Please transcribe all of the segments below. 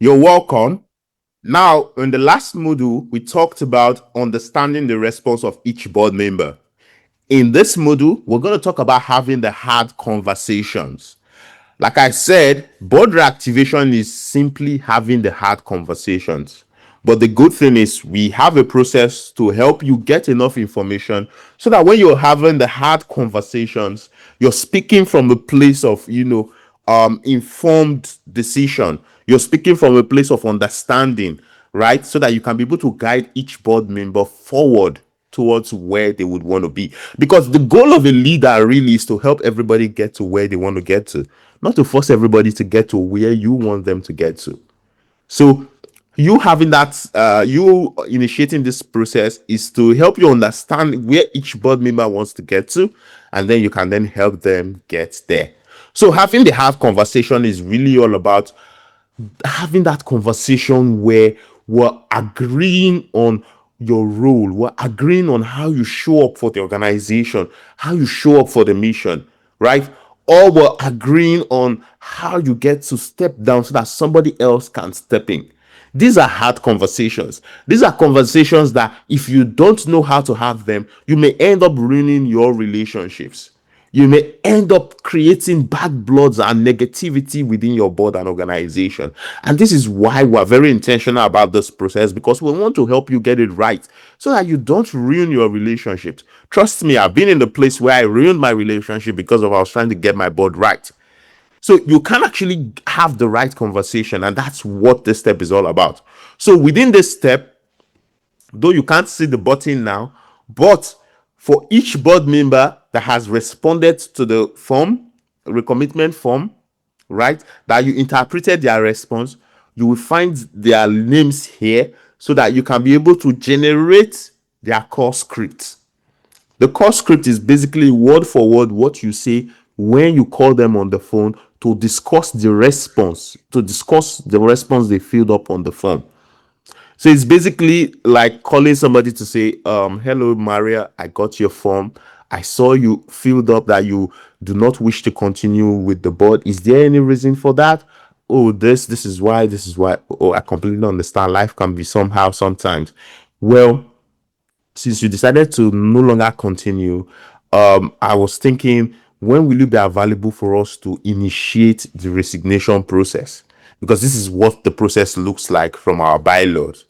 You're welcome. Now, in the last module, we talked about understanding the response of each board member. In this module, we're going to talk about having the hard conversations. Like I said, board reactivation is simply having the hard conversations. But the good thing is we have a process to help you get enough information so that when you're having the hard conversations, you're speaking from a place of, informed decision. You're speaking from a place of understanding, right? So that you can be able to guide each board member forward towards where they would want to be. Because the goal of a leader really is to help everybody get to where they want to get to, not to force everybody to get to where you want them to get to. So you having that, you initiating this process is to help you understand where each board member wants to get to, and then you can then help them get there. So having the hard conversation is really all about having that conversation where we're agreeing on your role, we're agreeing on how you show up for the organization, how you show up for the mission, right? Or we're agreeing on how you get to step down so that somebody else can step in. These are hard conversations. These are conversations that if you don't know how to have them, you may end up ruining your relationships. You may end up creating bad bloods and negativity within your board and organization. And this is why we're very intentional about this process, because we want to help you get it right so that you don't ruin your relationships. Trust me, I've been in the place where I ruined my relationship because of I was trying to get my board right. So you can actually have the right conversation, and that's what this step is all about. So within this step, though you can't see the button now, but for each board member that has responded to the form, recommitment form, right, that you interpreted their response, you will find their names here so that you can be able to generate their core script. The core script is basically word for word what you say when you call them on the phone to discuss the response, they filled up on the form. So it's basically like calling somebody to say, hello, Maria, I got your form. I saw you filled up that you do not wish to continue with the board. Is there any reason for that? Oh, this is why, this is why. Oh, I completely understand. Life can be somehow sometimes. Well, since you decided to no longer continue, I was thinking, when will you be available for us to initiate the resignation process? Because this is what the process looks like from our bylaws.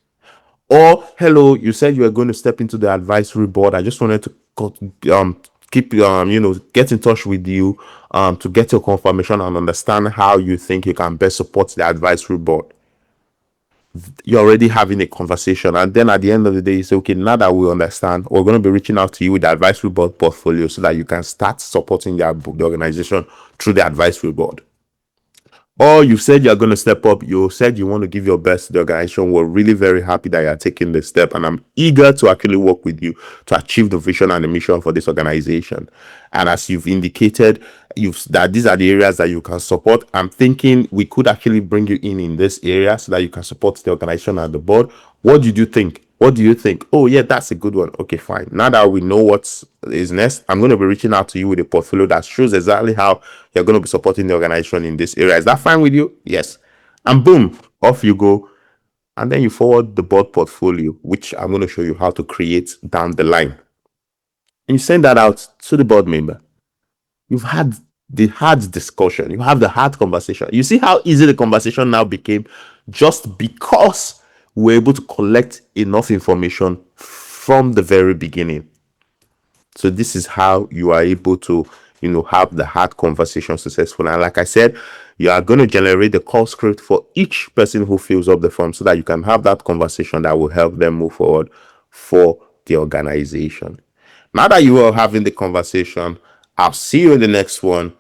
Or, hello, you said you were going to step into the advisory board. I just wanted to keep get in touch with you to get your confirmation and understand how you think you can best support the advisory board. You're already having a conversation, and then at the end of the day you say, okay, now that we understand, we're going to be reaching out to you with the advisory board portfolio so that you can start supporting the organization through the advisory board. Or you said you're going to step up, you said you want to give your best to the organization. We're really very happy that you're taking this step, and I'm eager to actually work with you to achieve the vision and the mission for this organization. And as you've indicated, that these are the areas that you can support. I'm thinking we could actually bring you in this area so that you can support the organization and the board. What did you think? What do you think? Oh, yeah, that's a good one. Okay, fine. Now that we know what is next, I'm going to be reaching out to you with a portfolio that shows exactly how you're going to be supporting the organization in this area. Is that fine with you? Yes. And boom, off you go. And then you forward the board portfolio, which I'm going to show you how to create down the line. And you send that out to the board member. You've had the hard discussion. You have the hard conversation. You see how easy the conversation now became just because we're able to collect enough information from the very beginning. So this is how you are able to, have the hard conversation successful. And like I said, you are going to generate the call script for each person who fills up the form so that you can have that conversation that will help them move forward for the organization. Now that you are having the conversation, I'll see you in the next one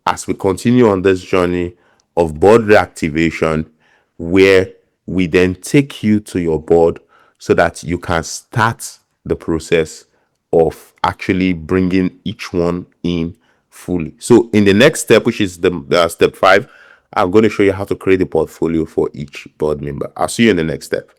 as we continue on this journey of board reactivation, where we then take you to your board so that you can start the process of actually bringing each one in fully. So in the next step, which is the step 5, I'm going to show you how to create a portfolio for each board member. I'll see you in the next step.